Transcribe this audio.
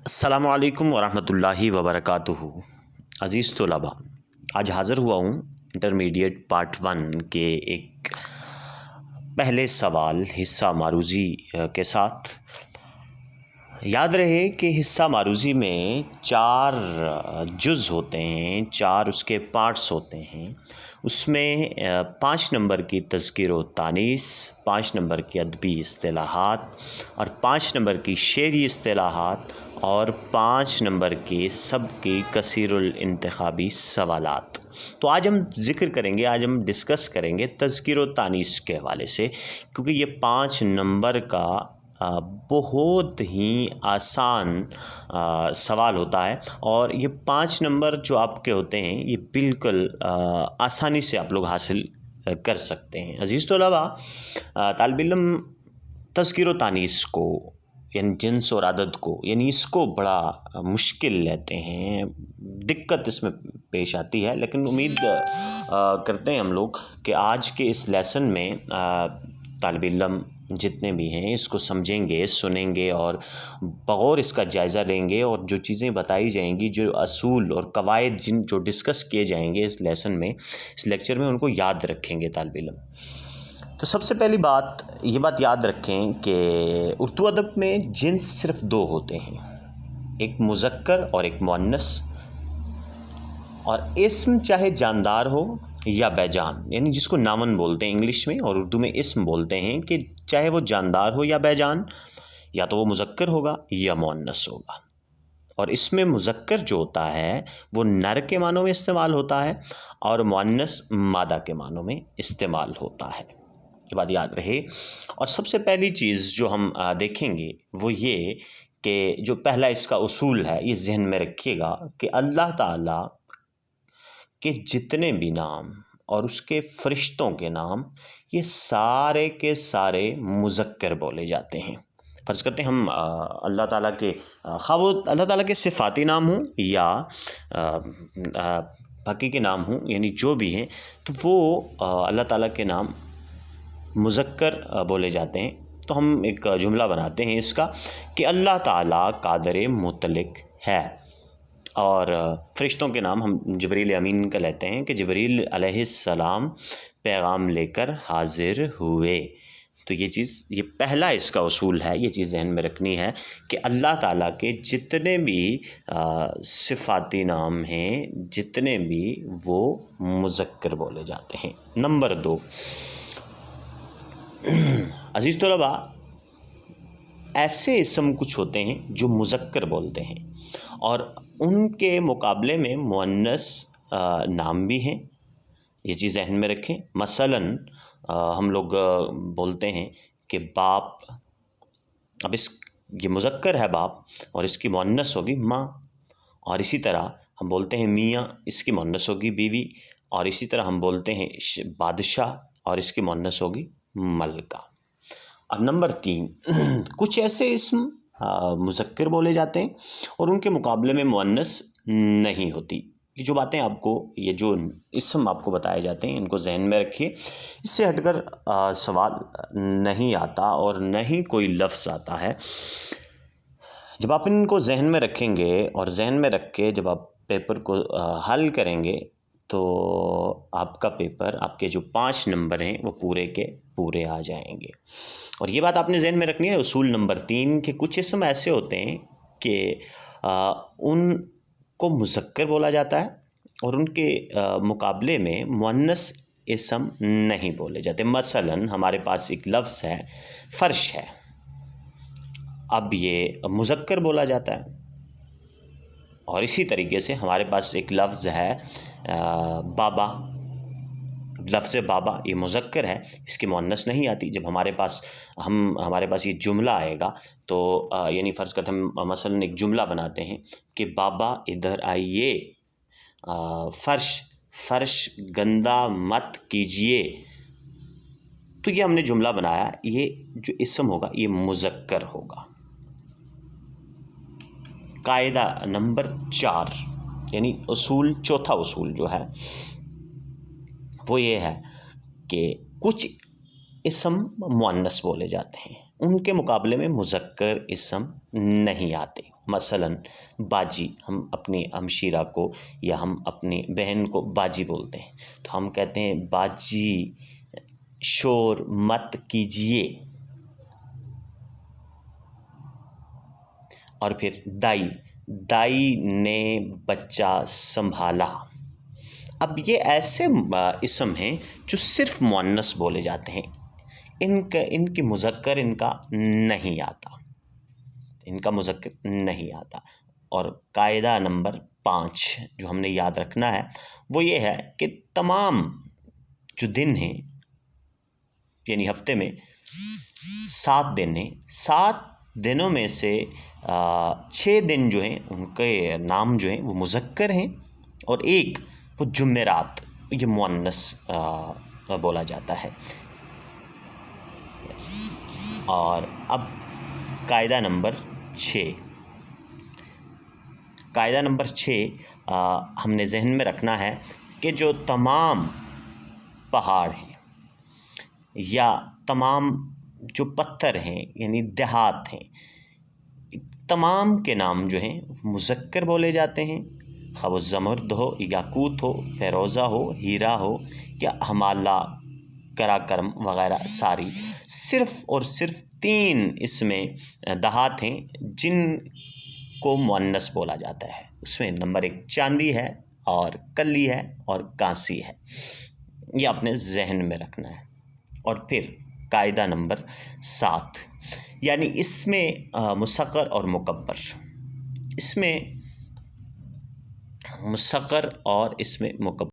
السلام علیکم ورحمۃ اللہ وبرکاتہ۔ عزیز طلباء، آج حاضر ہوا ہوں انٹرمیڈیٹ پارٹ 1 کے ایک پہلے سوال حصہ معروضی کے ساتھ۔ یاد رہے کہ حصہ معروضی میں 4 جز ہوتے ہیں، 4 اس کے پارٹس ہوتے ہیں۔ اس میں 5 نمبر کی تذکیر و تانیث، 5 نمبر کی ادبی اصطلاحات اور 5 نمبر کی شعری اصطلاحات اور 5 نمبر کی سب کی کثیر الانتخابی سوالات۔ تو آج ہم ذکر کریں گے، آج ہم ڈسکس کریں گے تذکیر و تانیث کے حوالے سے، کیونکہ یہ 5 نمبر کا بہت ہی آسان سوال ہوتا ہے، اور یہ 5 نمبر جو آپ کے ہوتے ہیں یہ بالکل آسانی سے آپ لوگ حاصل کر سکتے ہیں۔ عزیز طلباء، طالب علم تذکیر و تانیث کو یعنی جنس اور عدد کو اس کو بڑا مشکل لیتے ہیں، دقت اس میں پیش آتی ہے، لیکن امید کرتے ہیں ہم لوگ کہ آج کے اس لیسن میں طالب علم جتنے بھی ہیں اس کو سمجھیں گے، سنیں گے اور بغور اس کا جائزہ لیں گے، اور جو چیزیں بتائی جائیں گی، جو اصول اور قواعد جو ڈسکس کیے جائیں گے اس لیسن میں، اس لیکچر میں، ان کو یاد رکھیں گے طالب علم۔ تو سب سے پہلی بات یہ بات یاد رکھیں کہ اردو ادب میں جنس صرف 2 ہوتے ہیں، ایک مذکر اور ایک مؤنث، اور اسم چاہے جاندار ہو یا بے جان، یعنی جس کو ناون بولتے ہیں انگلش میں، اور اردو میں اسم بولتے ہیں، کہ چاہے وہ جاندار ہو یا بے جان، یا تو وہ مذکر ہوگا یا مؤنث ہوگا۔ اور اس میں مذکر جو ہوتا ہے وہ نر کے معنوں میں استعمال ہوتا ہے، اور مؤنث مادہ کے معنوں میں استعمال ہوتا ہے۔ یہ بات یاد رہے۔ اور سب سے پہلی چیز جو ہم دیکھیں گے وہ یہ کہ جو پہلا اس کا اصول ہے، یہ ذہن میں رکھیے گا کہ اللہ تعالیٰ کے جتنے بھی نام اور اس کے فرشتوں کے نام، یہ سارے کے سارے مذکر بولے جاتے ہیں۔ فرض کرتے ہیں ہم اللہ تعالیٰ کے خواہ وہ اللہ تعالیٰ کے صفاتی نام ہوں یا حقیقی نام ہوں، یعنی جو بھی ہیں، تو وہ اللہ تعالیٰ کے نام مذکر بولے جاتے ہیں۔ تو ہم ایک جملہ بناتے ہیں اس کا کہ اللہ تعالیٰ قادر مطلق ہے، اور فرشتوں کے نام ہم جبریل امین کا لیتے ہیں کہ جبریل علیہ السلام پیغام لے کر حاضر ہوئے۔ تو یہ پہلا اس کا اصول ہے، یہ چیز ذہن میں رکھنی ہے کہ اللہ تعالیٰ کے جتنے بھی صفاتی نام ہیں، جتنے بھی، وہ مذکر بولے جاتے ہیں۔ نمبر 2، عزیز طلباء، ایسے اسم کچھ ہوتے ہیں جو مذکر بولتے ہیں، اور ان کے مقابلے میں مؤنث نام بھی ہیں، یہ چیز ذہن میں رکھیں۔ مثلاً ہم لوگ بولتے ہیں کہ باپ، اب یہ مذکر ہے باپ، اور اس کی مؤنث ہوگی ماں، اور اسی طرح ہم بولتے ہیں میاں، اس کی مؤنث ہوگی بیوی، اور اسی طرح ہم بولتے ہیں بادشاہ، اور اس کی مؤنث ہوگی ملکہ۔ اب نمبر 3، کچھ ایسے اسم مذکر بولے جاتے ہیں اور ان کے مقابلے میں مؤنث نہیں ہوتی۔ یہ جو باتیں آپ کو، یہ جو اسم آپ کو بتائے جاتے ہیں، ان کو ذہن میں رکھیے، اس سے ہٹ کر سوال نہیں آتا اور نہ ہی کوئی لفظ آتا ہے۔ جب آپ ان کو ذہن میں رکھیں گے اور ذہن میں رکھ کے جب آپ پیپر کو حل کریں گے تو آپ کا پیپر، آپ کے جو 5 نمبر ہیں وہ پورے کے پورے آ جائیں گے۔ اور یہ بات آپ نے ذہن میں رکھنی ہے، اصول نمبر 3، کہ کچھ اسم ایسے ہوتے ہیں کہ ان کو مذکر بولا جاتا ہے اور ان کے مقابلے میں مؤنث اسم نہیں بولے جاتے۔ مثلاً ہمارے پاس ایک لفظ ہے فرش ہے، اب یہ مذکر بولا جاتا ہے، اور اسی طریقے سے ہمارے پاس ایک لفظ ہے بابا، لفظ بابا یہ مذکر ہے، اس کی مؤنث نہیں آتی۔ جب ہمارے پاس یہ جملہ آئے گا تو یعنی فرض کرتے ہیں مثلاً ایک جملہ بناتے ہیں کہ بابا ادھر آئیے، فرش گندا مت کیجیے، تو یہ ہم نے جملہ بنایا، یہ جو اسم ہوگا یہ مذکر ہوگا۔ قاعدہ نمبر 4، یعنی چوتھا اصول جو ہے وہ یہ ہے کہ کچھ اسم مؤنث بولے جاتے ہیں، ان کے مقابلے میں مذکر اسم نہیں آتے. مثلاً باجی، ہم اپنی ہمشیرہ کو یا ہم اپنی بہن کو باجی بولتے ہیں، تو ہم کہتے ہیں باجی شور مت کیجیے. اور پھر دائی، دائی نے بچہ سنبھالا. اب یہ ایسے اسم ہیں جو صرف مؤنث بولے جاتے ہیں، ان کی مذکر ان کا نہیں آتا، ان کا مذکر نہیں آتا. اور قاعدہ نمبر 5 جو ہم نے یاد رکھنا ہے وہ یہ ہے کہ تمام جو دن ہیں، یعنی ہفتے میں 7 دن ہیں، 7 دنوں میں سے 6 دن جو ہیں ان کے نام جو ہیں وہ مذکر ہیں، اور ایک وہ جمعرات، یہ مؤنث بولا جاتا ہے. اور اب قاعدہ نمبر 6 ہم نے ذہن میں رکھنا ہے کہ جو تمام پہاڑ ہیں یا تمام جو پتھر ہیں یعنی دیہات ہیں، تمام کے نام جو ہیں مذکر بولے جاتے ہیں، خواہ وہ زمرد ہو، یاقوت ہو، فیروزہ ہو، ہیرا ہو یا ہمالہ، کراکرم وغیرہ ساری. صرف اور صرف 3 اس میں دیہات ہیں جن کو مؤنث بولا جاتا ہے. اس میں نمبر 1 چاندی ہے، اور کلی ہے، اور کانسی ہے. یہ اپنے ذہن میں رکھنا ہے. اور پھر قاعدہ نمبر 7، یعنی اس میں مصغر اور مکبر، اس میں مصغر اور اس میں مکبر